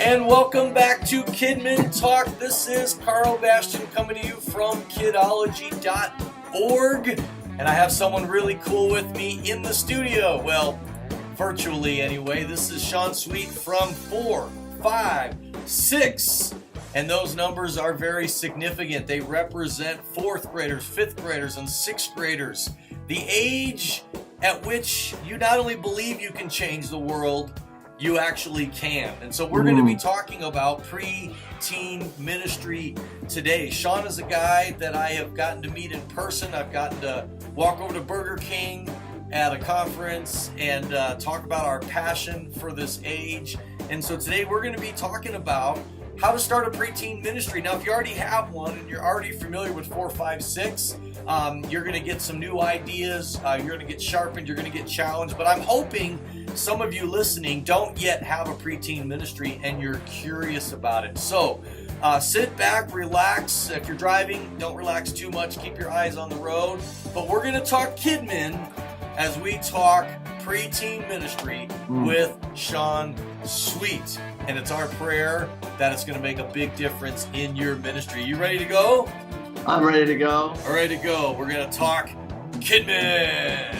And welcome back to Kidmin Talk. This is Karl Bastian coming to you from Kidology.org. And I have someone really cool with me in the studio. Well, virtually anyway. This is Sean Sweet from 4, 5, 6. And those numbers are very significant. They represent 4th graders, 5th graders, and 6th graders. The age at which you not only believe you can change the world, you actually can. And so we're going to be talking about preteen ministry today. Sean is a guy that I have gotten to meet in person. I've gotten to walk over to Burger King at a conference and talk about our passion for this age. And so today we're going to be talking about how to start a preteen ministry. Now, if you already have one and you're already familiar with 4, 5, 6, you're going to get some new ideas. You're going to get sharpened. You're going to get challenged. But I'm hoping some of you listening don't yet have a preteen ministry and you're curious about it. So sit back, relax. If you're driving, don't relax too much. Keep your eyes on the road. But we're going to talk Kidmin as we talk preteen ministry with Sean Sweet. And it's our prayer that it's going to make a big difference in your ministry. You ready to go? I'm ready to go. All right to go. We're going to talk Kidmin.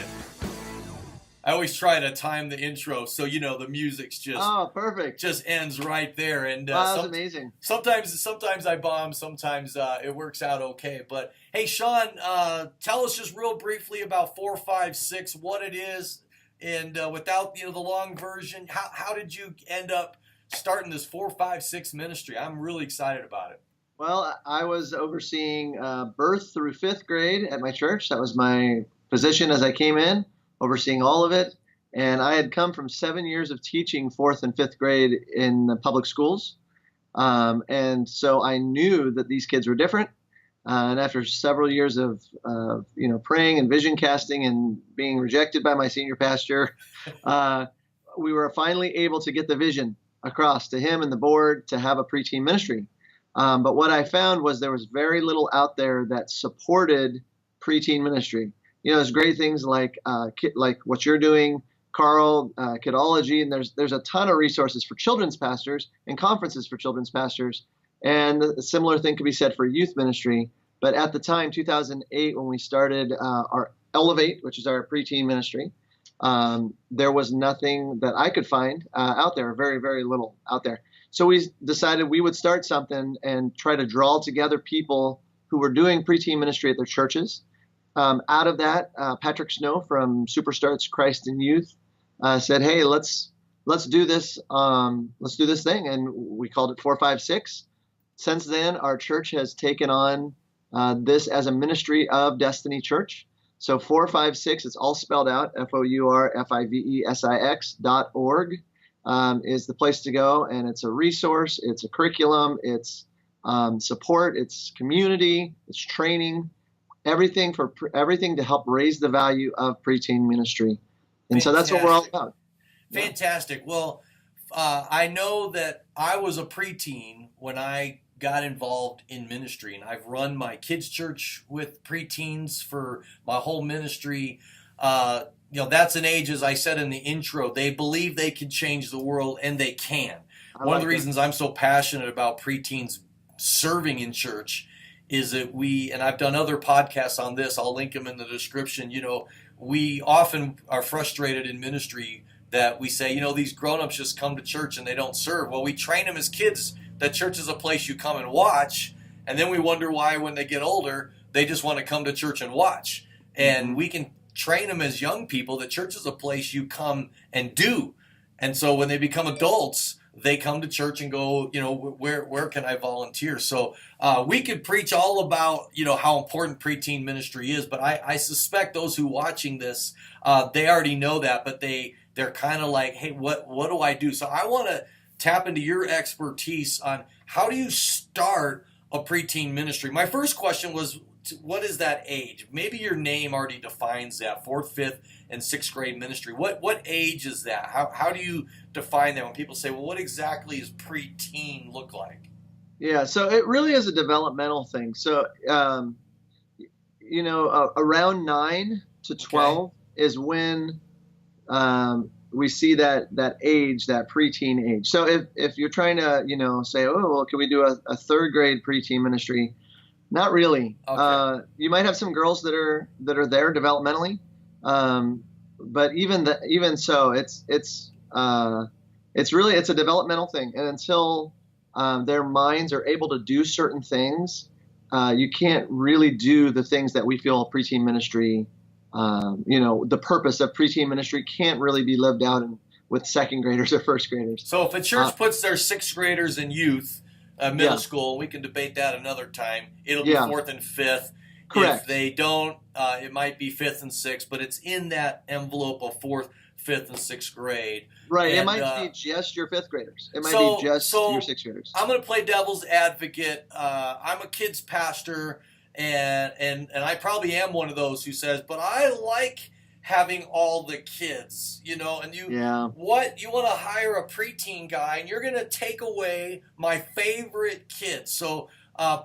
I always try to time the intro so the music's just perfect. Just ends right there. And that's amazing. Sometimes I bomb, sometimes it works out okay. But hey, Sean, tell us just real briefly about 4, 5, 6, what it is, and without the long version, how did you end up starting this 4, 5, 6 ministry? I'm really excited about it. Well, I was overseeing birth through 5th grade at my church. That was my position as I came in, overseeing all of it. And I had come from 7 years of teaching 4th and 5th grade in the public schools. And so I knew that these kids were different. And after several years of praying and vision casting and being rejected by my senior pastor, we were finally able to get the vision across to him and the board to have a preteen ministry. But what I found was there was very little out there that supported preteen ministry. There's great things like what you're doing, Karl, Kidology, and there's a ton of resources for children's pastors and conferences for children's pastors. And a similar thing could be said for youth ministry. But at the time, 2008, when we started our Elevate, which is our preteen ministry, there was nothing that I could find out there, very, very little out there. So we decided we would start something and try to draw together people who were doing preteen ministry at their churches. Out of that, Patrick Snow from Superstarts Christ in Youth said, "Hey, let's do this. Let's do this thing," and we called it 4, 5, 6. Since then, our church has taken on this as a ministry of Destiny Church. So 4, 5, 6, it's all spelled out, FOURFIVESIX.org is the place to go. And it's a resource, it's a curriculum, it's support, it's community, it's training, everything to help raise the value of preteen ministry. And so that's what we're all about. Fantastic. Well, I know that I was a preteen when I got involved in ministry, and I've run my kids' church with preteens for my whole ministry. That's an age, as I said in the intro, they believe they can change the world, and they can. One of the reasons I'm so passionate about preteens serving in church is that and I've done other podcasts on this, I'll link them in the description, we often are frustrated in ministry that we say, these grown-ups just come to church and they don't serve. Well, we train them as kids that church is a place you come and watch, and then we wonder why when they get older, they just want to come to church and watch. And we can train them as young people that church is a place you come and do. And so when they become adults, they come to church and go, where can I volunteer? So we could preach all about, how important preteen ministry is, but I suspect those who watching this, they already know that, but they're kind of like, hey, what do I do? So I want to tap into your expertise on how do you start a preteen ministry. My first question was, what is that age? Maybe your name already defines that, 4th, 5th, and 6th grade ministry. What age is that? How do you define that when people say, well, what exactly does preteen look like? Yeah, so it really is a developmental thing. So, around 9 to 12 is when we see that age, that preteen age. So if you're trying to, say, oh, well, can we do a third grade preteen ministry? Not really. Okay. You might have some girls that are there developmentally, but even so, it's a developmental thing, and until their minds are able to do certain things, you can't really do the things that we feel preteen ministry. The purpose of preteen ministry can't really be lived out with second graders or first graders. So if a church puts their sixth graders in youth, middle school, we can debate that another time. It'll be fourth and fifth. Correct. If they don't, it might be fifth and sixth, but it's in that envelope of fourth, fifth, and sixth grade. Right. And, it might be just your fifth graders. It might be just your sixth graders. I'm going to play devil's advocate. I'm a kids pastor, and I probably am one of those who says, but I like having all the kids, and you want to hire a preteen guy, and you're going to take away my favorite kids. So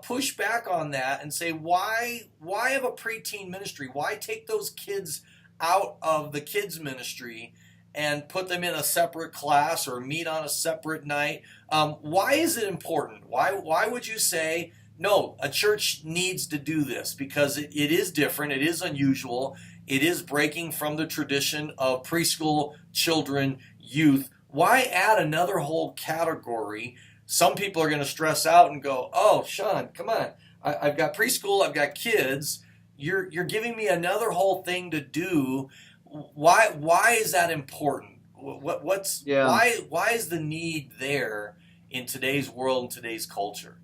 push back on that and say, why have a preteen ministry? Why take those kids out of the kids ministry and put them in a separate class or meet on a separate night? Why is it important? Why would you say, no, a church needs to do this? Because it is different, it is unusual, it is breaking from the tradition of preschool children, youth. Why add another whole category? Some people are going to stress out and go, oh, Sean, come on. I've got preschool, I've got kids. You're giving me another whole thing to do. Why is that important? Why is the need there in today's world and today's culture?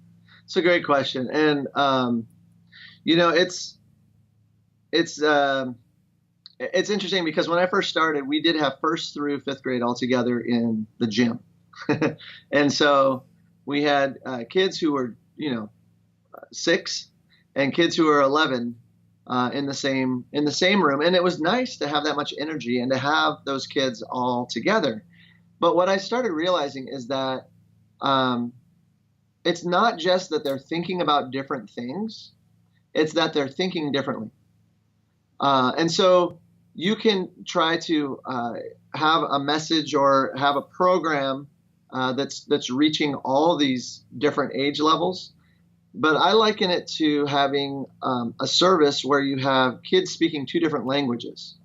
It's a great question, and it's interesting because when I first started, we did have first through fifth grade all together in the gym, and so we had kids who were 6 and kids who were 11 in the same room, and it was nice to have that much energy and to have those kids all together. But what I started realizing is that it's not just that they're thinking about different things, it's that they're thinking differently. And so you can try to have a message or have a program that's reaching all these different age levels. But I liken it to having a service where you have kids speaking 2 different languages.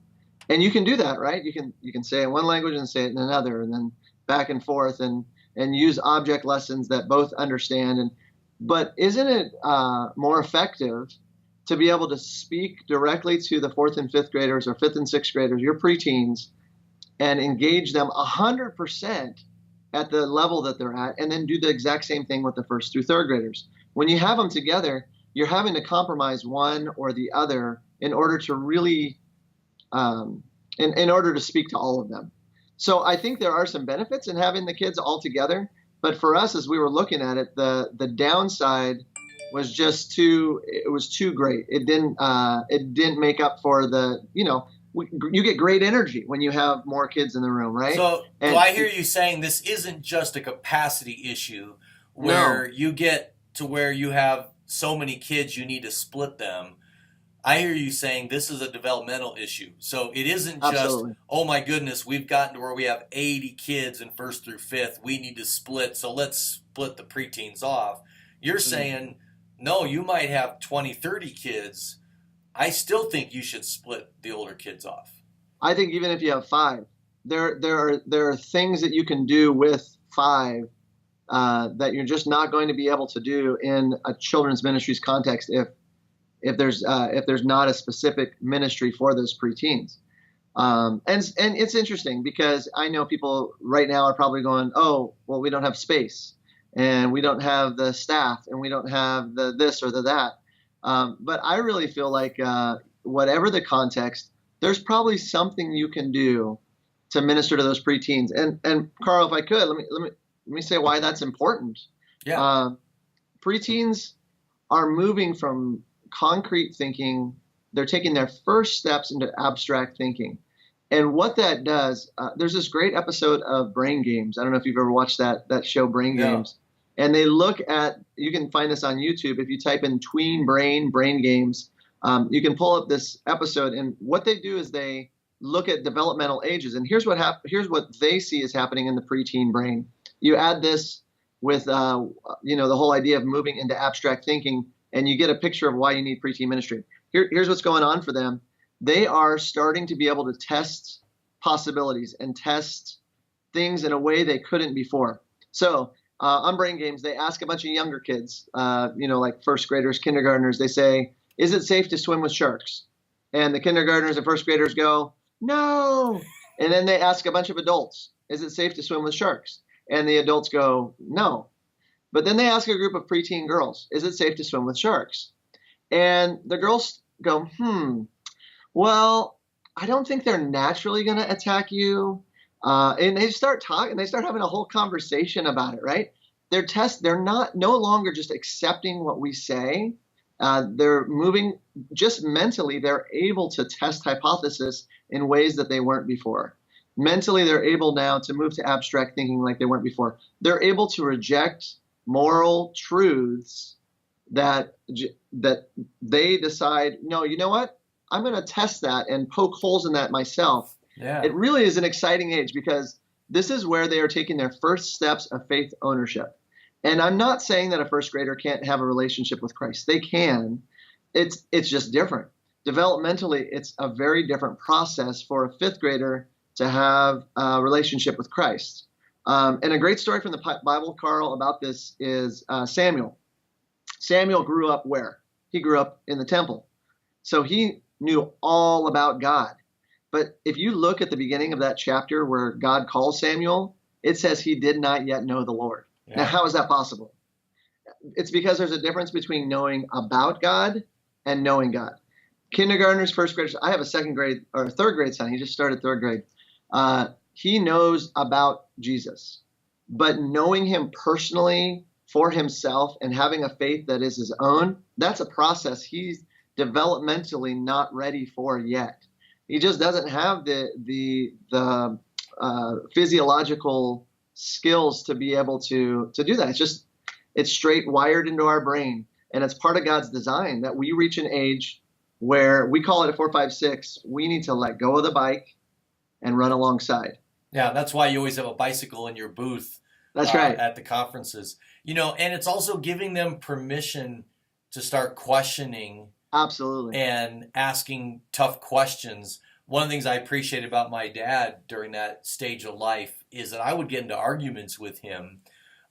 And you can do that, right? You can say it in one language and say it in another, and then back and forth, and use object lessons that both understand. But isn't it more effective to be able to speak directly to the 4th and 5th graders or 5th and 6th graders, your preteens, and engage them 100% at the level that they're at, and then do the exact same thing with the 1st through 3rd graders? When you have them together, you're having to compromise one or the other in order to really, in order to speak to all of them. So I think there are some benefits in having the kids all together, but for us, as we were looking at it, the downside was just too great. It didn't make up for you get great energy when you have more kids in the room, right? So I hear you saying this isn't just a capacity issue where you get to where you have so many kids you need to split them. I hear you saying this is a developmental issue. So it isn't just, oh my goodness, we've gotten to where we have 80 kids in 1st through 5th. We need to split, so let's split the preteens off. You're saying, no, you might have 20, 30 kids. I still think you should split the older kids off. I think even if you have 5, there are things that you can do with 5 that you're just not going to be able to do in a children's ministries context if there's not a specific ministry for those preteens. And it's interesting because I know people right now are probably going, oh, well, we don't have space, and we don't have the staff, and we don't have the this or the that. But I really feel like whatever the context, there's probably something you can do to minister to those preteens. And Karl, if I could, let me say why that's important. Yeah. Preteens are moving from concrete thinking. They're taking their first steps into abstract thinking. And what that does, there's this great episode of Brain Games. I don't know if you've ever watched that show, Brain Games. And they look at, you can find this on YouTube. If you type in tween brain Games, you can pull up this episode. And what they do is they look at developmental ages, and here's what they see is happening in the preteen brain. You add this with the whole idea of moving into abstract thinking, and you get a picture of why you need preteen ministry. Here's what's going on for them. They are starting to be able to test possibilities and test things in a way they couldn't before. So on Brain Games, they ask a bunch of younger kids, like first graders, kindergartners, they say, is it safe to swim with sharks? And the kindergartners and first graders go, no. And then they ask a bunch of adults, is it safe to swim with sharks? And the adults go, no. But then they ask a group of preteen girls, is it safe to swim with sharks? And the girls go, well, I don't think they're naturally going to attack you. And they start talking, they start having a whole conversation about it, right? They're no longer just accepting what we say. They're moving just mentally. They're able to test hypothesis in ways that they weren't before. Mentally, they're able now to move to abstract thinking like they weren't before. They're able to reject moral truths that they decide, no, you know what? I'm going to test that and poke holes in that myself. Yeah. It really is an exciting age because this is where they are taking their first steps of faith ownership. And I'm not saying that a first grader can't have a relationship with Christ. They can. It's just different. Developmentally, it's a very different process for a fifth grader to have a relationship with Christ. And a great story from the Bible, Karl, about this is Samuel. Samuel grew up where? He grew up in the temple. So he knew all about God. But if you look at the beginning of that chapter where God calls Samuel, it says he did not yet know the Lord. Yeah. Now, how is that possible? It's because there's a difference between knowing about God and knowing God. Kindergartners, first graders, I have a third grade son. He just started third grade. He knows about Jesus, but knowing him personally for himself and having a faith that is his own, that's a process he's developmentally not ready for yet. He just doesn't have the physiological skills to be able to do that. It's straight wired into our brain, and it's part of God's design that we reach an age where we call it at 4, 5, 6. We need to let go of the bike and run alongside. Yeah, that's why you always have a bicycle in your booth. That's right. At the conferences, and it's also giving them permission to start questioning. Absolutely. And asking tough questions. One of the things I appreciate about my dad during that stage of life is that I would get into arguments with him,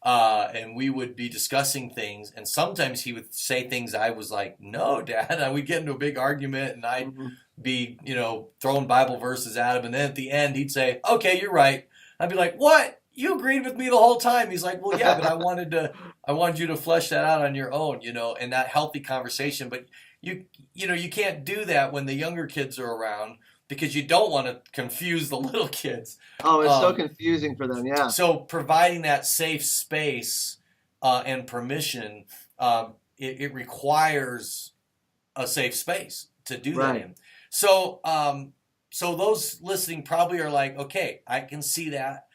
and we would be discussing things, and sometimes he would say things I was like, no, Dad. And we'd get into a big argument, and I'd be, throwing Bible verses at him, and then at the end he'd say, okay, you're right. I'd be like, what? You agreed with me the whole time. He's like, well, yeah, but I wanted you to flesh that out on your own, and that healthy conversation. But you can't do that when the younger kids are around because you don't want to confuse the little kids. Oh, it's so confusing for them, yeah. So providing that safe space and permission, it requires a safe space to do that in. So those listening probably are like, okay, I can see that.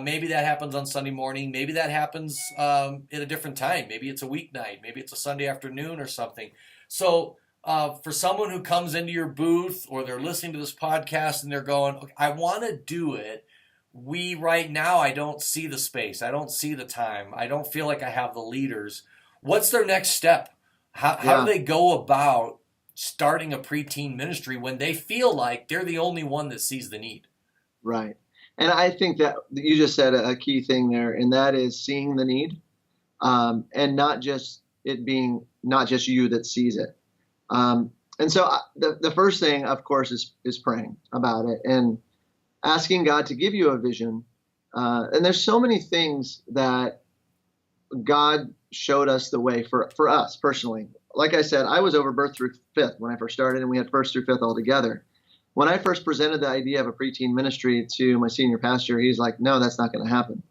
Maybe that happens on Sunday morning. Maybe that happens at a different time. Maybe it's a weeknight. Maybe it's a Sunday afternoon or something. So for someone who comes into your booth or they're listening to this podcast and they're going, okay, I want to do it. Right now, I don't see the space. I don't see the time. I don't feel like I have the leaders. What's their next step? How do they go about starting a preteen ministry when they feel like they're the only one that sees the need? Right. And I think that you just said a key thing there, and that is seeing the need, and not just it being not just you that sees it. And so the first thing, of course, is praying about it and asking God to give you a vision. And there's so many things that God showed us the way for us personally. Like I said, I was over birth through fifth when I first started, and we had first through fifth all together. When I first presented the idea of a preteen ministry to my senior pastor, he's like, no, that's not going to happen.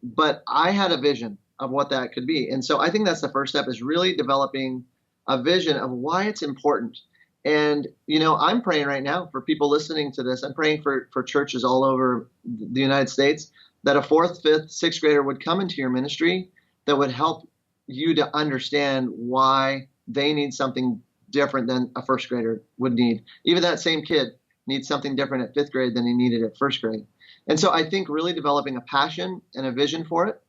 But I had a vision of what that could be. And so I think that's the first step, is really developing a vision of why it's important. And, I'm praying right now for people listening to this. I'm praying for churches all over the United States that a fourth, fifth, sixth grader would come into your ministry that would help you to understand why they need something different than a first grader would need. Even that same kid needs something different at 5th grade than he needed at 1st grade. And so I think really developing a passion and a vision for it,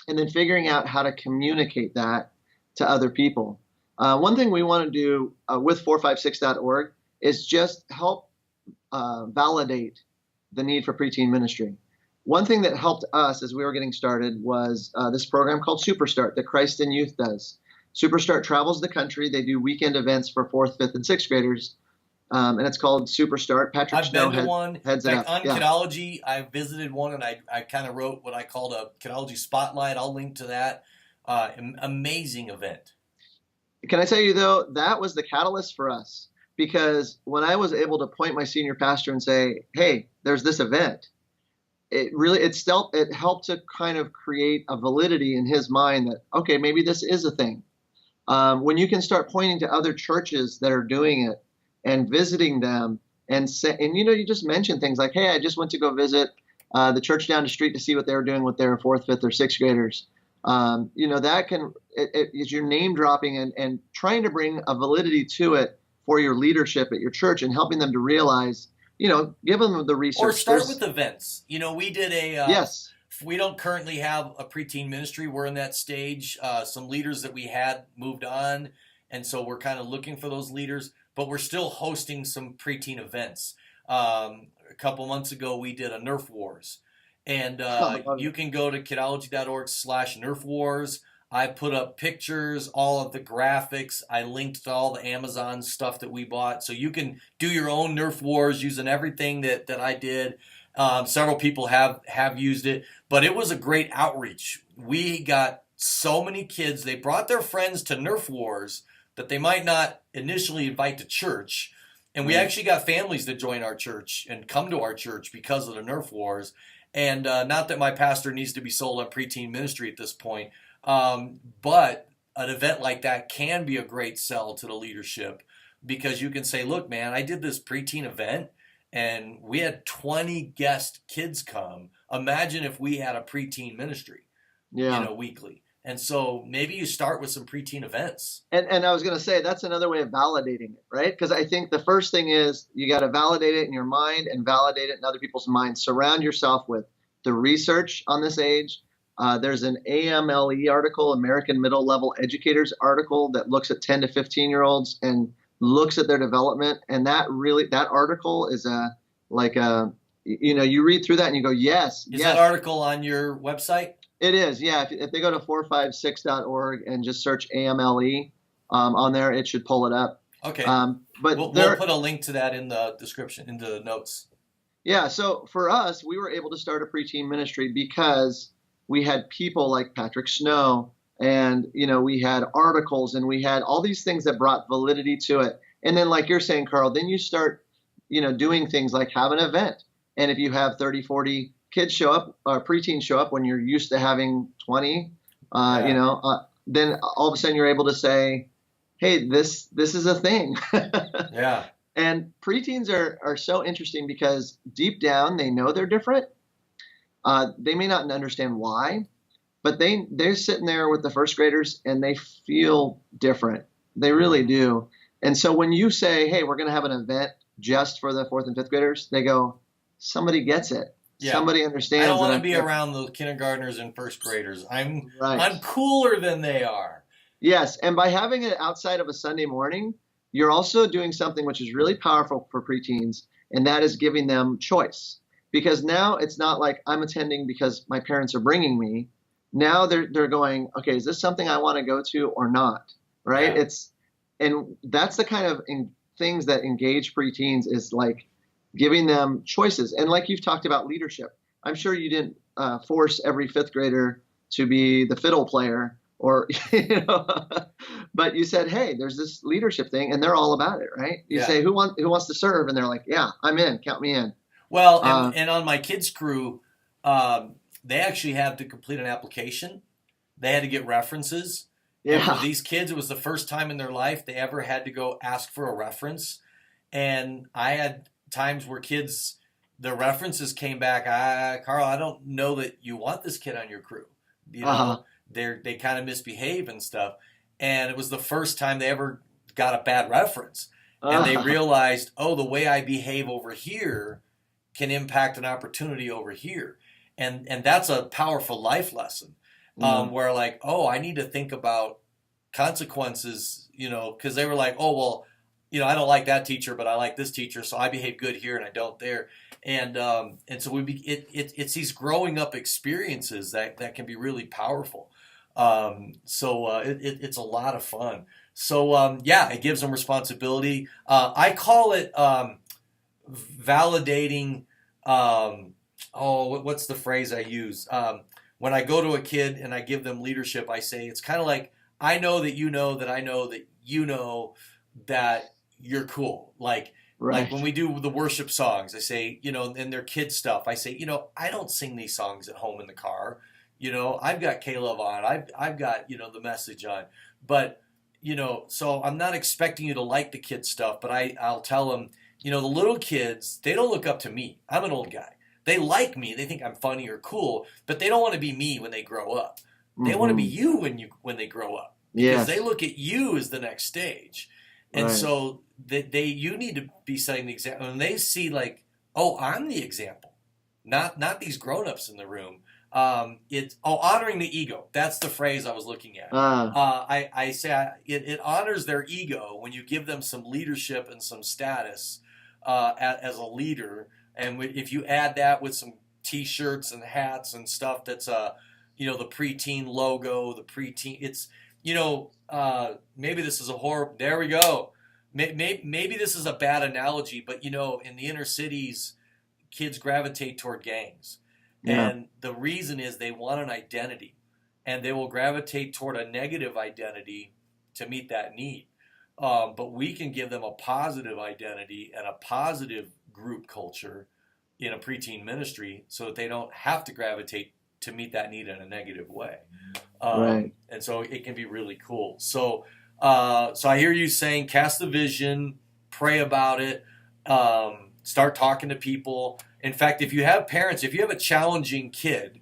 and then figuring out how to communicate that to other people. One thing we want to do with 456.org is just help validate the need for preteen ministry. One thing that helped us as we were getting started was this program called Superstart that Christ in Youth does. Superstart travels the country. They do weekend events for 4th, 5th, and 6th graders. And it's called Superstart. Patrick I've Snow been to one. heads In it fact, up. on Kidology, I visited one, and I kind of wrote what I called a Kidology Spotlight. I'll link to that. Amazing event. Can I tell you, though, that was the catalyst for us. Because when I was able to point my senior pastor and say, hey, there's this event, it helped to kind of create a validity in his mind that, okay, maybe this is a thing. When you can start pointing to other churches that are doing it and visiting them and you just mention things like, hey, I just went to go visit the church down the street to see what they were doing with their 4th, 5th, or 6th graders. That is your name dropping and trying to bring a validity to it for your leadership at your church and helping them to realize, give them the research. Or start with events. We did yes. We don't currently have a preteen ministry. We're in that stage. Some leaders that we had moved on, and so we're kind of looking for those leaders, but we're still hosting some preteen events. A couple months ago, we did a Nerf Wars, and you can go to kidology.org/Nerf Wars. I put up pictures, all of the graphics. I linked to all the Amazon stuff that we bought, so you can do your own Nerf Wars using everything that I did. Several people have used it, but it was a great outreach. We got so many kids. They brought their friends to Nerf Wars that they might not initially invite to church. And we actually got families that join our church and come to our church because of the Nerf Wars. And not that my pastor needs to be sold on preteen ministry at this point, but an event like that can be a great sell to the leadership, because you can say, look, man, I did this preteen event, and we had 20 guest kids come. Imagine if we had a preteen ministry, weekly. And so maybe you start with some preteen events. And I was going to say, that's another way of validating it, right? Because I think the first thing is you got to validate it in your mind and validate it in other people's minds. Surround yourself with the research on this age. There's an AMLE article, American Middle Level Educators article, that looks at 10 to 15-year-olds and looks at their development, and that article is you read through that and you go, yes. Is that article on your website? It is, yeah. If they go to 456.org and just search AMLE on there, it should pull it up. Okay. But we'll put a link to that in the description, in the notes. Yeah. So for us, we were able to start a preteen ministry because we had people like Patrick Snow. And, we had articles and we had all these things that brought validity to it. And then, like you're saying, Karl, then you start, doing things like have an event. And if you have 30, 40 kids show up, preteens show up when you're used to having 20, then all of a sudden you're able to say, hey, this is a thing. Yeah. And preteens are so interesting because deep down they know they're different. They may not understand why. But they're sitting there with the first graders and they feel different. They really do. And so when you say, hey, we're going to have an event just for the 4th and 5th graders, they go, somebody gets it. Yeah. Somebody understands. I don't want to be around the kindergartners and first graders. I'm cooler than they are. Yes. And by having it outside of a Sunday morning, you're also doing something which is really powerful for preteens, and that is giving them choice. Because now it's not like I'm attending because my parents are bringing me. Now they're going, okay, is this something I want to go to or not? Right? Yeah. And that's the kind of things that engage preteens, is like giving them choices. And like you've talked about leadership, I'm sure you didn't force every 5th grader to be the fiddle player, or but you said, hey, there's this leadership thing, and they're all about it, right? You say, who wants to serve, and they're like, yeah, I'm in, count me in. Well, and on my kids' crew, they actually had to complete an application. They had to get references. Yeah. And for these kids, it was the first time in their life they ever had to go ask for a reference. And I had times where the references came back, Karl, I don't know that you want this kid on your crew. They kind of misbehave and stuff. And it was the first time they ever got a bad reference. and they realized, oh, the way I behave over here can impact an opportunity over here. And that's a powerful life lesson, where like, oh, I need to think about consequences, because they were like, oh, well, I don't like that teacher, but I like this teacher, so I behave good here and I don't there. And so it's these growing up experiences that can be really powerful. It's a lot of fun. So it gives them responsibility. I call it validating. What's the phrase I use? When I go to a kid and I give them leadership, I say it's kind of like, I know that you know that I know that you know that you're cool. Like when we do the worship songs, I say, and their kid stuff, I say, I don't sing these songs at home in the car. I've got K-Love on. I've got, the message on. But, so I'm not expecting you to like the kid stuff, but I'll tell them, the little kids, they don't look up to me. I'm an old guy. They like me. They think I'm funny or cool, but they don't want to be me when they grow up. They want to be you when they grow up. Because they look at you as the next stage. And so you need to be setting the example. And they see like, oh, I'm the example, not these grown-ups in the room. It's honoring the ego. That's the phrase I was looking at. I say it honors their ego when you give them some leadership and some status as a leader. And if you add that with some T-shirts and hats and stuff that's the Preteen logo, the Preteen, it's maybe this is a horrible. There we go. Maybe this is a bad analogy, but in the inner cities, kids gravitate toward gangs. Yeah. And the reason is they want an identity, and they will gravitate toward a negative identity to meet that need. But we can give them a positive identity and a positive group culture in a preteen ministry so that they don't have to gravitate to meet that need in a negative way. And so it can be really cool. So I hear you saying cast the vision, pray about it, start talking to people. In fact, if you have parents, if you have a challenging kid,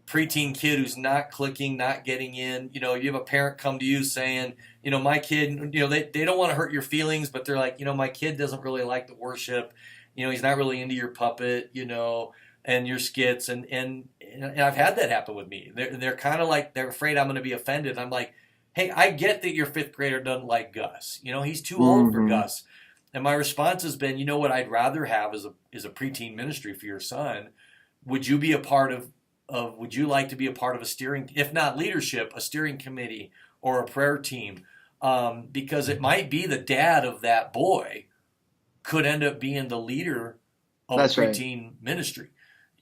preteen kid who's not clicking, not getting in, you have a parent come to you saying, my kid, they don't want to hurt your feelings, but they're like, my kid doesn't really like the worship. He's not really into your puppet, and your skits. And I've had that happen with me. They're kind of like, they're afraid I'm going to be offended. I'm like, hey, I get that your fifth grader doesn't like Gus. He's too old for Gus. And my response has been, what I'd rather have is a preteen ministry for your son. Would you be a part of would you like to be a part of a steering, if not leadership, a steering committee or a prayer team? Because it might be the dad of that boy could end up being the leader of a preteen ministry,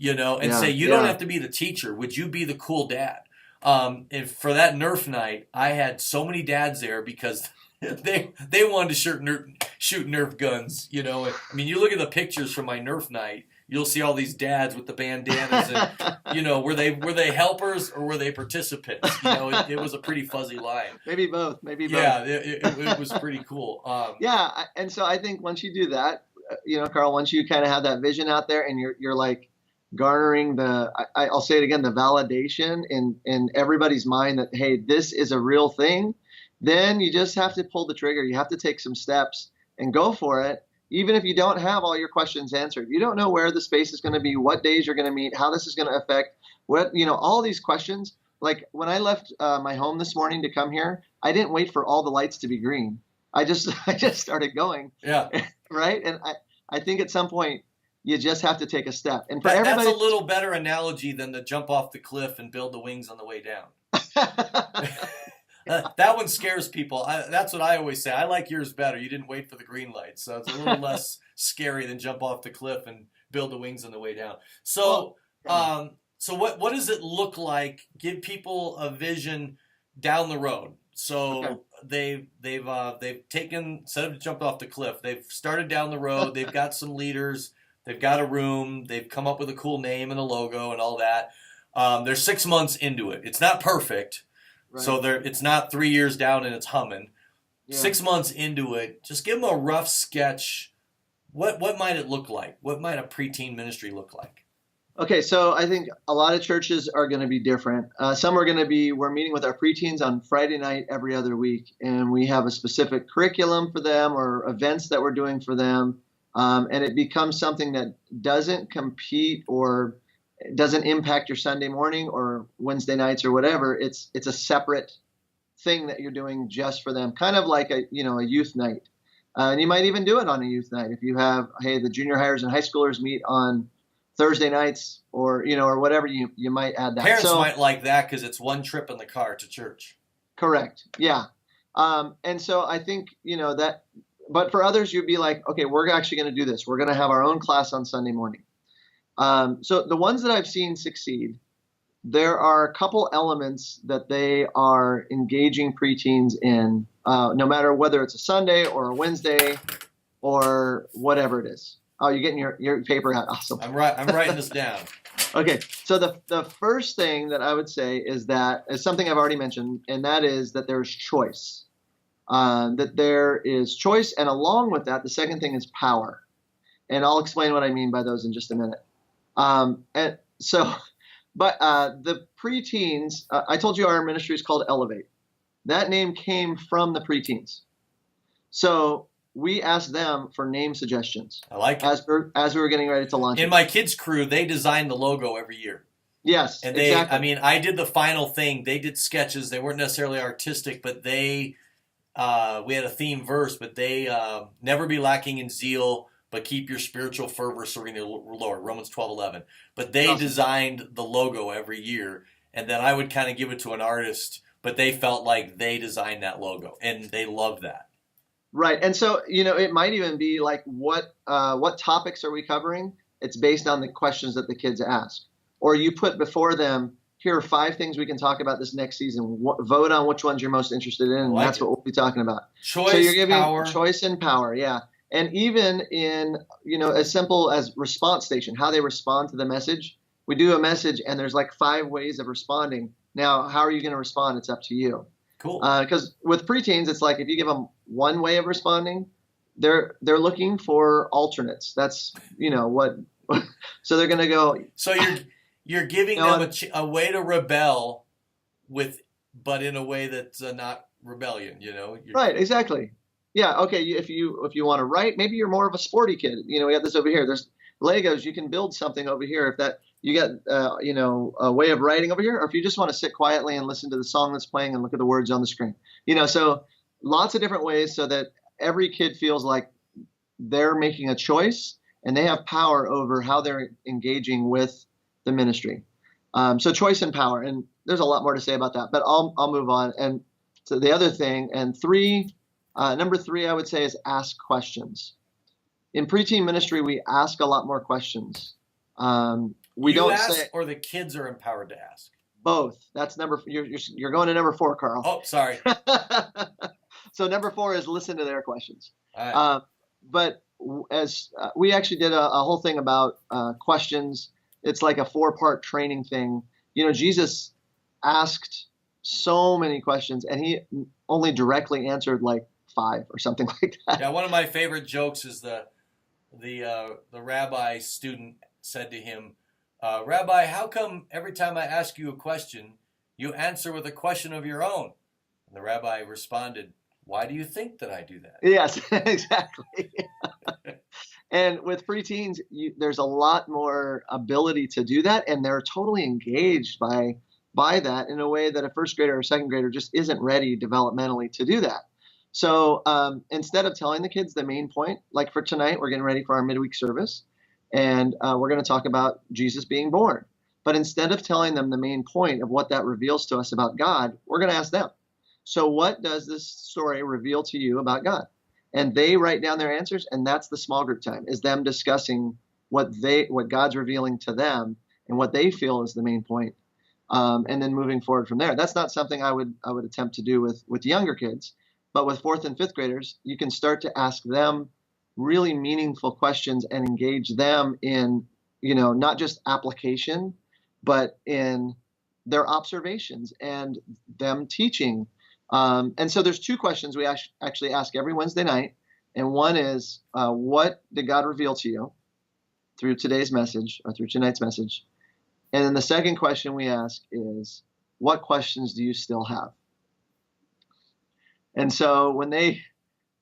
say, you don't have to be the teacher. Would you be the cool dad? If for that Nerf night, I had so many dads there because they wanted to shoot Nerf guns, I mean, you look at the pictures from my Nerf night, you'll see all these dads with the bandanas and, were they helpers or were they participants? It was a pretty fuzzy line. Maybe both. Yeah, it was pretty cool. And so I think once you do that, Karl, once you kind of have that vision out there and you're like garnering I'll say it again, the validation in everybody's mind that, hey, this is a real thing, then you just have to pull the trigger. You have to take some steps and go for it. Even if you don't have all your questions answered, you don't know where the space is going to be, what days you're going to meet, how this is going to affect all these questions. Like when I left my home this morning to come here, I didn't wait for all the lights to be green. I just started going. Yeah. Right. And I think at some point you just have to take a step. And for that's a little better analogy than the jump off the cliff and build the wings on the way down. That one scares people. That's what I always say. I like yours better. You didn't wait for the green light, so it's a little less scary than jump off the cliff and build the wings on the way down. So, so what does it look like? Give people a vision down the road. So they've taken, instead of jumped off the cliff, they've started down the road. They've got some leaders. They've got a room. They've come up with a cool name and a logo and all that. They're 6 months into it. It's not perfect. Right. So it's not 3 years down and it's humming. Yeah. 6 months into it, just give them a rough sketch. What might it look like? What might a preteen ministry look like? Okay, so I think a lot of churches are going to be different. Some are going to be, we're meeting with our preteens on Friday night every other week, and we have a specific curriculum for them or events that we're doing for them. And it becomes something that doesn't compete or doesn't impact your Sunday morning or Wednesday nights or whatever. It's a separate thing that you're doing just for them, kind of like a youth night. And you might even do it on a youth night if you have, hey, the junior hires and high schoolers meet on Thursday nights, or whatever, you might add that. Parents might like that because it's one trip in the car to church. Correct. Yeah. And so I think, that, but for others, you'd be like, okay, we're actually going to do this. We're going to have our own class on Sunday morning. So the ones that I've seen succeed, there are a couple elements that they are engaging preteens in, no matter whether it's a Sunday or a Wednesday or whatever it is. Oh, you're getting your paper out. Awesome. I'm writing this down. Okay. So the first thing that I would say is something I've already mentioned, and that is that there's choice. That there is choice, and along with that, the second thing is power. And I'll explain what I mean by those in just a minute. And so, but the preteens, I told you our ministry is called Elevate. That name came from the preteens. So we asked them for name suggestions. I like it. As we were getting ready to launch In my kids' crew, they design the logo every year. Yes, and exactly. I mean, I did the final thing. They did sketches. They weren't necessarily artistic, but we had a theme verse, but they never be lacking in zeal, but keep your spiritual fervor serving the Lord, Romans 12:11. But they designed the logo every year, and then I would kind of give it to an artist, but they felt like they designed that logo, and they loved that. Right. And so, it might even be like, what topics are we covering? It's based on the questions that the kids ask. Or you put before them, here are 5 things we can talk about this next season. Vote on which ones you're most interested in, and that's what we'll be talking about. Choice, so you're giving power. Choice and power, yeah. And even in, as simple as response station, how they respond to the message. We do a message, and there's like 5 ways of responding. Now, how are you going to respond? It's up to you. Cool. Because with preteens, it's like if you give them one way of responding, they're looking for alternates. That's what. So they're going to go. So you're giving them a way to rebel but in a way that's not rebellion. Right. Exactly. Yeah. Okay. If you want to write, maybe you're more of a sporty kid. We got this over here. There's Legos. You can build something over here. If that. You got, a way of writing over here, or if you just want to sit quietly and listen to the song that's playing and look at the words on the screen. So lots of different ways so that every kid feels like they're making a choice and they have power over how they're engaging with the ministry. So choice and power, and there's a lot more to say about that, but I'll move on. And so the other thing, and number 3, I would say, is ask questions. In preteen ministry, we ask a lot more questions. We don't say, or the kids are empowered to ask. Both. That's you're going to number 4, Carl. Oh, sorry. So number 4 is listen to their questions. All right. But as we actually did a whole thing about questions. It's like a 4-part training thing. Jesus asked so many questions, and he only directly answered like 5 or something like that. Yeah, one of my favorite jokes is the rabbi student said to him, Rabbi, how come every time I ask you a question, you answer with a question of your own? And the rabbi responded, why do you think that I do that? Yes, exactly. And with preteens, there's a lot more ability to do that, and they're totally engaged by that in a way that a first grader or second grader just isn't ready developmentally to do that. So instead of telling the kids the main point, like for tonight, we're getting ready for our midweek service, and we're going to talk about Jesus being born. But instead of telling them the main point of what that reveals to us about God, we're going to ask them, so what does this story reveal to you about God? And they write down their answers, and that's the small group time, is them discussing what God's revealing to them and what they feel is the main point, and then moving forward from there. That's not something I would attempt to do with younger kids, but with 4th and 5th graders, you can start to ask them really meaningful questions and engage them in, not just application, but in their observations and them teaching. And so there's 2 questions we actually ask every Wednesday night. And one is, what did God reveal to you through today's message or through tonight's message. And then the second question we ask is, what questions do you still have? And so when they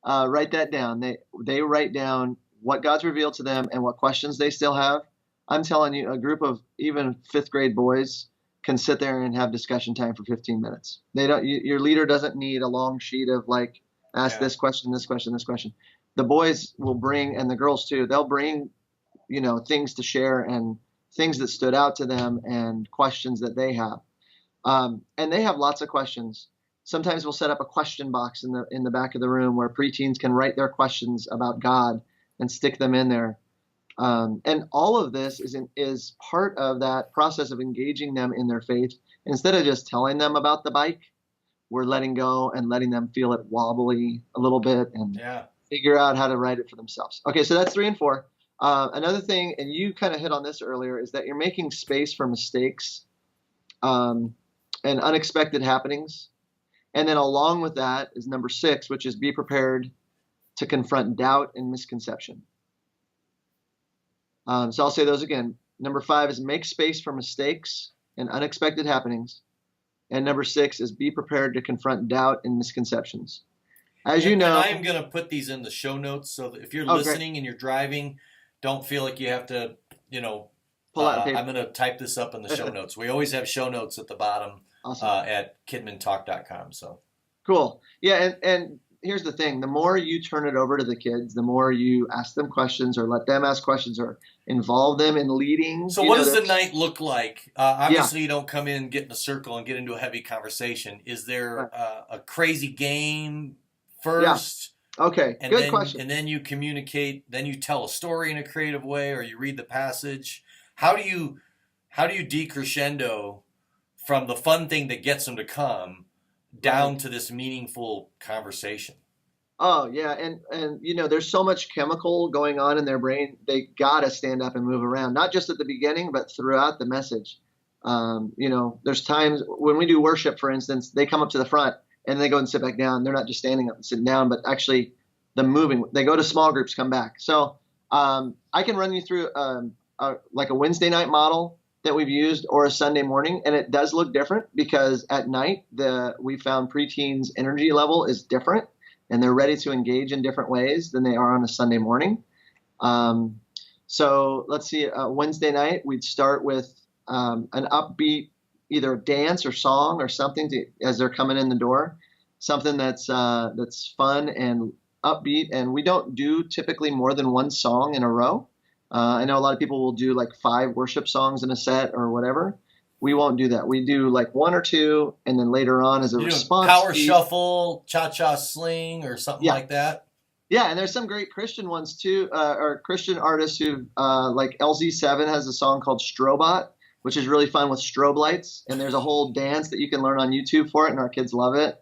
write that down, they write down what God's revealed to them and what questions they still have. I'm telling you, a group of even 5th grade boys can sit there and have discussion time for 15 minutes. Your leader doesn't need a long sheet of like, ask this question, this question, this question. The boys will bring, and the girls too, they'll bring, things to share and things that stood out to them and questions that they have. And they have lots of questions. Sometimes we'll set up a question box in the back of the room where preteens can write their questions about God and stick them in there. And all of this is part of that process of engaging them in their faith. Instead of just telling them about the bike, we're letting go and letting them feel it wobbly a little bit and figure out how to write it for themselves. Okay, so that's 3 and 4. Another thing, and you kind of hit on this earlier, is that you're making space for mistakes and unexpected happenings. And then along with that is number 6, which is be prepared to confront doubt and misconception. So I'll say those again. Number 5 is make space for mistakes and unexpected happenings. And number 6 is be prepared to confront doubt and misconceptions. As you know, and I am going to put these in the show notes so that if you're listening and you're driving, don't feel like you have to, pull out a paper. I'm going to type this up in the show notes. We always have show notes at the bottom at kidmintalk.com. So cool. Yeah, and here's the thing. The more you turn it over to the kids, the more you ask them questions or let them ask questions or involve them in leading. So what does the night look like? Obviously, you don't come in, get in a circle, and get into a heavy conversation. Is there a crazy game first? Yeah. Okay, good question. And then you communicate, then you tell a story in a creative way, or you read the passage. How do you decrescendo from the fun thing that gets them to come down to this meaningful conversation? Oh, yeah. And there's so much chemical going on in their brain. They got to stand up and move around, not just at the beginning, but throughout the message. There's times when we do worship, for instance, they come up to the front and they go and sit back down. They're not just standing up and sitting down, but actually the moving. They go to small groups, come back. So I can run you through like a Wednesday night model that we've used or a Sunday morning, and it does look different because at night we found preteens' energy level is different, and they're ready to engage in different ways than they are on a Sunday morning. So let's see, Wednesday night we'd start with an upbeat, either dance or song or something as they're coming in the door, something that's fun and upbeat, and we don't do typically more than one song in a row. I know a lot of people will do like 5 worship songs in a set or whatever. We won't do that. We do like 1 or 2, and then later on as a response. Power shuffle, cha-cha sling, or something like that. Yeah, and there's some great Christian ones too, or Christian artists who like LZ7 has a song called Strobot, which is really fun with strobe lights, and there's a whole dance that you can learn on YouTube for it, and our kids love it.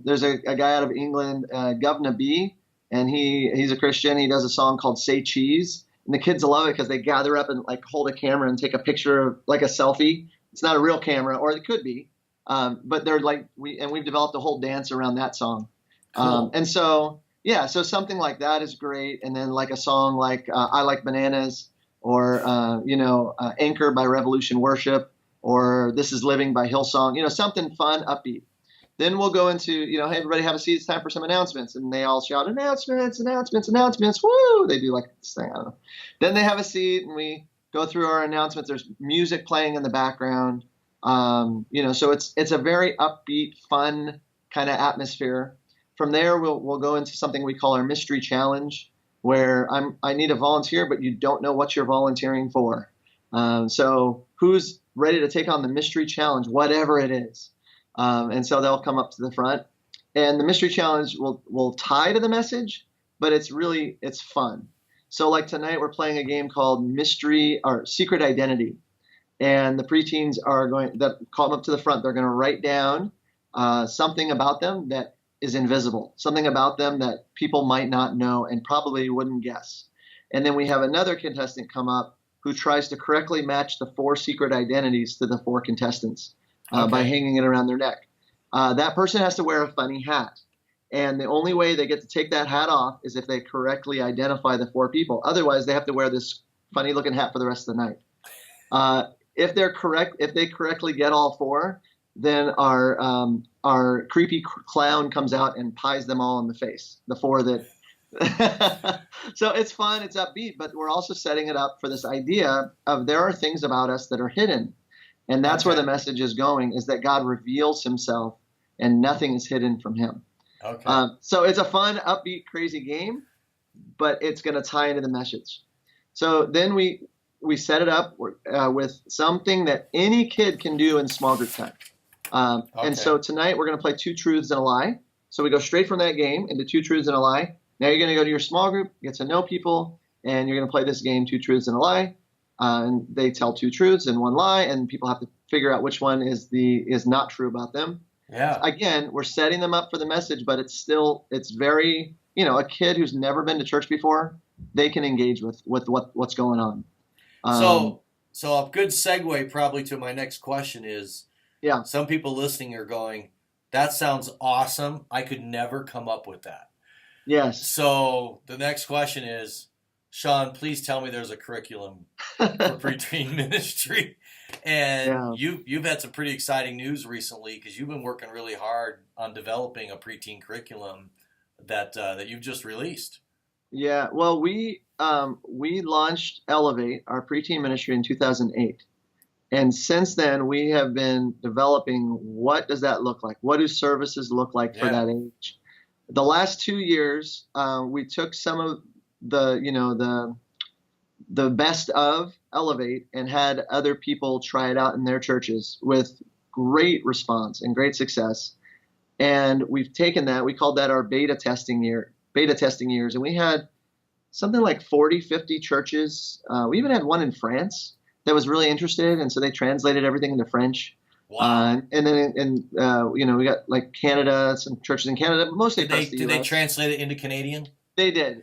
There's a guy out of England, Govna B, and he's a Christian. He does a song called Say Cheese. And the kids love it because they gather up and like hold a camera and take a picture of like a selfie. It's not a real camera, or it could be, but they're like we've developed a whole dance around that song. Cool. And so something like that is great. And then like a song like I Like Bananas, or Anchor by Revolution Worship, or This Is Living by Hillsong. Something fun, upbeat. Then we'll go into, hey, everybody have a seat. It's time for some announcements. And they all shout, announcements, announcements, announcements. Woo! They do like this thing. I don't know. Then they have a seat and we go through our announcements. There's music playing in the background. So it's a very upbeat, fun kind of atmosphere. From there, we'll go into something we call our mystery challenge, where I need a volunteer, but you don't know what you're volunteering for. So who's ready to take on the mystery challenge, whatever it is? And so they'll come up to the front, and the mystery challenge will tie to the message, but it's fun. So like tonight we're playing a game called Mystery or Secret Identity, and the preteens that call them up to the front. They're going to write down something about them that is invisible, something about them that people might not know and probably wouldn't guess. And then we have another contestant come up who tries to correctly match the 4 secret identities to the 4 contestants. By hanging it around their neck. That person has to wear a funny hat. And the only way they get to take that hat off is if they correctly identify the 4 people. Otherwise, they have to wear this funny looking hat for the rest of the night. If they correctly get all four, then our creepy clown comes out and pies them all in the face. The four that. So it's fun, it's upbeat, but we're also setting it up for this idea of there are things about us that are hidden. And that's where the message is going, is that God reveals himself and nothing is hidden from him. Okay. So it's a fun, upbeat, crazy game, but it's going to tie into the message. So then we set it up with something that any kid can do in small group time. And so tonight we're going to play 2 truths and a lie. So we go straight from that game into 2 truths and a lie. Now you're going to go to your small group, get to know people, and you're going to play this game, 2 truths and a lie. And they tell 2 truths and 1 lie, and people have to figure out which one is not true about them. Yeah. Again, we're setting them up for the message, but it's very, a kid who's never been to church before, they can engage with what's going on. So a good segue probably to my next question is, some people listening are going, that sounds awesome. I could never come up with that. Yes. So the next question is, Sean, please tell me there's a curriculum for preteen ministry. And you've had some pretty exciting news recently because you've been working really hard on developing a preteen curriculum that you've just released. Yeah. Well, we launched Elevate, our preteen ministry, in 2008. And since then, we have been developing what does that look like? What do services look like for that age? The last 2 years, we took some of the best of Elevate and had other people try it out in their churches with great response and great success. And we've taken that, we called that our beta testing years. And we had something like 40, 50 churches. We even had one in France that was really interested. And so they translated everything into French. Wow. And then we got like Canada, some churches in Canada, mostly across the US. Did they translate it into Canadian? They did.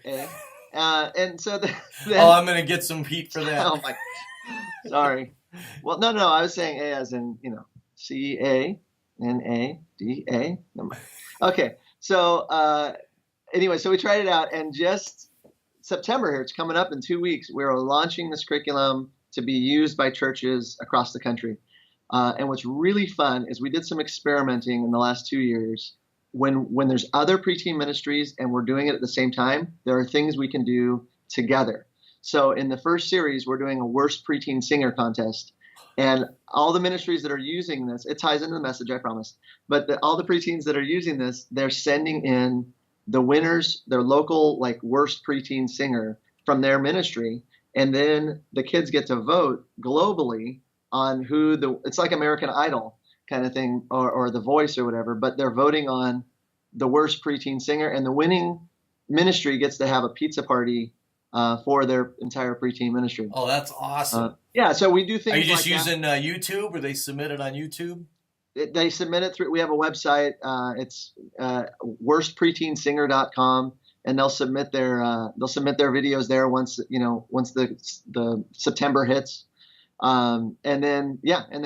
And so I'm going to get some heat for that. Oh my, sorry. Well, no, I was saying A as in, CANADA. Okay. So anyway, so we tried it out, and just September here, it's coming up in 2 weeks, we're launching this curriculum to be used by churches across the country. And what's really fun is we did some experimenting in the last 2 years. When there's other preteen ministries and we're doing it at the same time, there are things we can do together. So in the first series, we're doing a worst preteen singer contest. And all the ministries that are using this, it ties into the message, I promise. But all the preteens that are using this, they're sending in the winners, their local worst preteen singer from their ministry. And then the kids get to vote globally on it's like American Idol kind of thing, or The Voice or whatever, but they're voting on the worst preteen singer, and the winning ministry gets to have a pizza party for their entire preteen ministry. Oh, that's awesome. So we do things. Are you just like using YouTube, or they submit it on YouTube? They submit it through, we have a website, it's worstpreteensinger.com, and they'll submit their videos there once the September hits. And then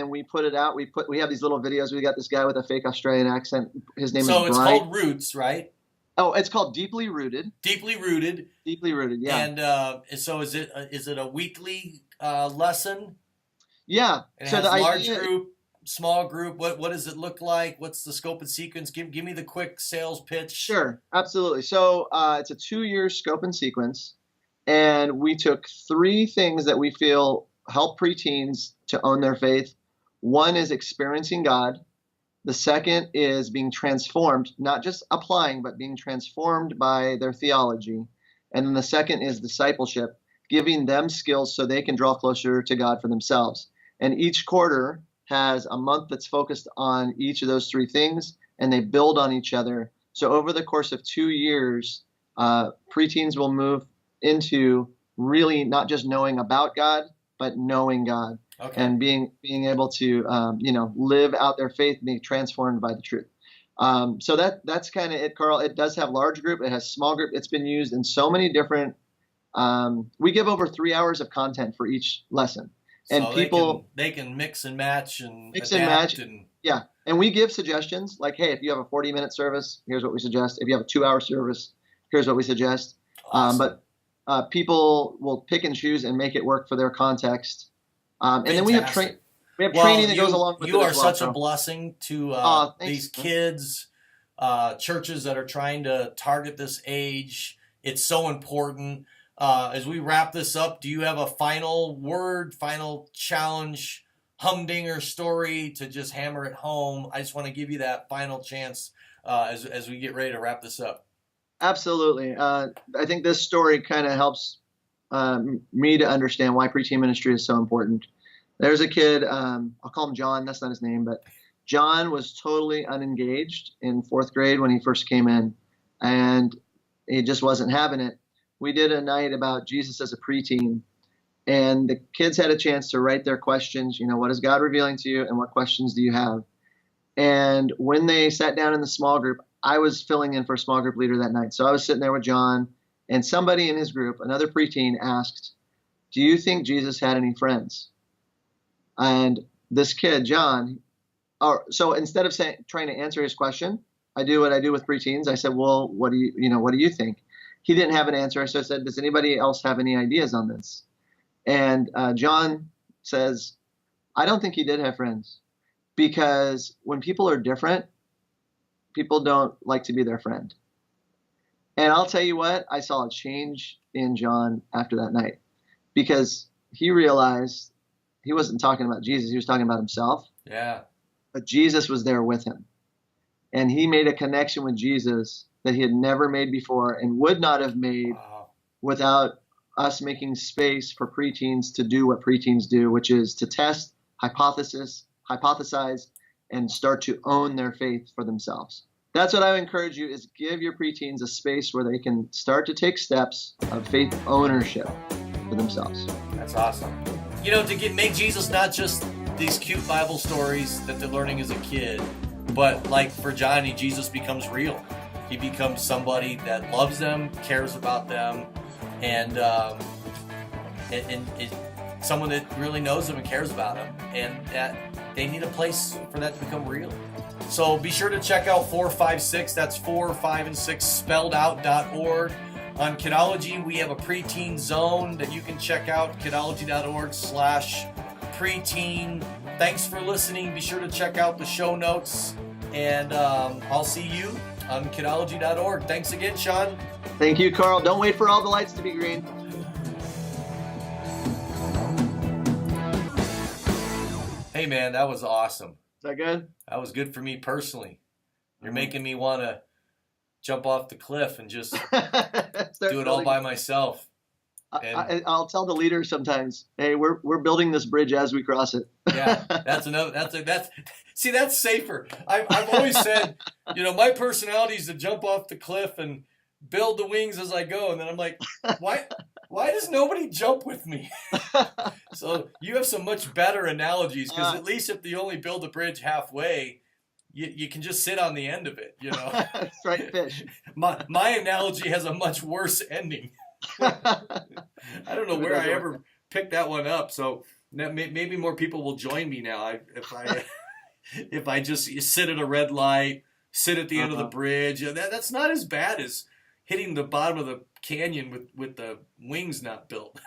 we put it out. We have these little videos. We got this guy with a fake Australian accent. His name is Brian. So it's called Roots, right? Oh, it's called Deeply Rooted. Deeply Rooted. Deeply Rooted. Yeah. And so is it a weekly lesson? Yeah. And so the large group, small group. What does it look like? What's the scope and sequence? Give me the quick sales pitch. Sure, absolutely. So it's a 2-year scope and sequence, and we took 3 things that we feel help preteens to own their faith. One is experiencing God. The second is being transformed, not just applying, but being transformed by their theology. And then the second is discipleship, giving them skills so they can draw closer to God for themselves. And each quarter has a month that's focused on each of those 3 things, and they build on each other. So over the course of 2 years, preteens will move into really not just knowing about God, but knowing God, and being able to live out their faith, being transformed by the truth. So that's kind of it, Karl. It does have large group. It has small group. It's been used in so many different. We give over 3 hours of content for each lesson, and so they can mix and match and adapt. Yeah, and we give suggestions like, hey, if you have a 40-minute service, here's what we suggest. If you have a 2-hour service, here's what we suggest. Awesome. people will pick and choose and make it work for their context. And then Fantastic. we have Well, training that goes along with it you are as well. such a blessing to these Thanks. kids, churches that are trying to target this age. It's so important. As we wrap this up, do you have a final word, final challenge, humdinger story to just hammer it home? I just want to give you that final chance as we get ready to wrap this up. Absolutely. I think this story kind of helps me to understand why preteen ministry is so important. There's a kid, I'll call him John. That's not his name, but John was totally unengaged in fourth grade when he first came in, and he just wasn't having it. We did a night about Jesus as a preteen, and the kids had a chance to write their questions. You know, what is God revealing to you, and what questions do you have? And when they sat down in the small group, I was filling in for a small group leader that night. So I was sitting there with John, and somebody in his group, another preteen, asked, "Do you think Jesus had any friends?" And this kid, John, so instead of trying to answer his question, I do what I do with preteens. I said, "Well, what do you think?" He didn't have an answer. So I said, "Does anybody else have any ideas on this?" And John says, "I don't think he did have friends, because when people are different, people don't like to be their friend." And I'll tell you what, I saw a change in John after that night, because he realized he wasn't talking about Jesus. He was talking about himself. Yeah. But Jesus was there with him. And he made a connection with Jesus that he had never made before and would not have made without us making space for preteens to do what preteens do, which is to test, hypothesize, and start to own their faith for themselves. That's what I would encourage you, is give your preteens a space where they can start to take steps of faith ownership for themselves. That's awesome. You know, to make Jesus not just these cute Bible stories that they're learning as a kid, but like for Johnny, Jesus becomes real. He becomes somebody that loves them, cares about them, and someone that really knows them and cares about them, and that they need a place for that to become real. So be sure to check out 456, that's 4, 5, and 6 spelled out.org. On Kidology, we have a preteen zone that you can check out, kidology.org/preteen. Thanks for listening. Be sure to check out the show notes, and I'll see you on kidology.org. Thanks again, Sean. Thank you, Carl. Don't wait for all the lights to be green. Hey, man, that was awesome. Is that good? That was good for me personally. You're making me want to jump off the cliff and just do it all by myself. I'll tell the leaders sometimes, "Hey, we're building this bridge as we cross it." Yeah, that's safer. I've always said, my personality is to jump off the cliff and build the wings as I go, and then I'm like, why does nobody jump with me? So you have some much better analogies, because at least if you only build a bridge halfway, you can just sit on the end of it, That's right, fish. My analogy has a much worse ending. I don't know where I ever picked that one up, so maybe more people will join me now if I just sit at a red light, sit at the end of the bridge. That's not as bad as hitting the bottom of the canyon with the wings not built.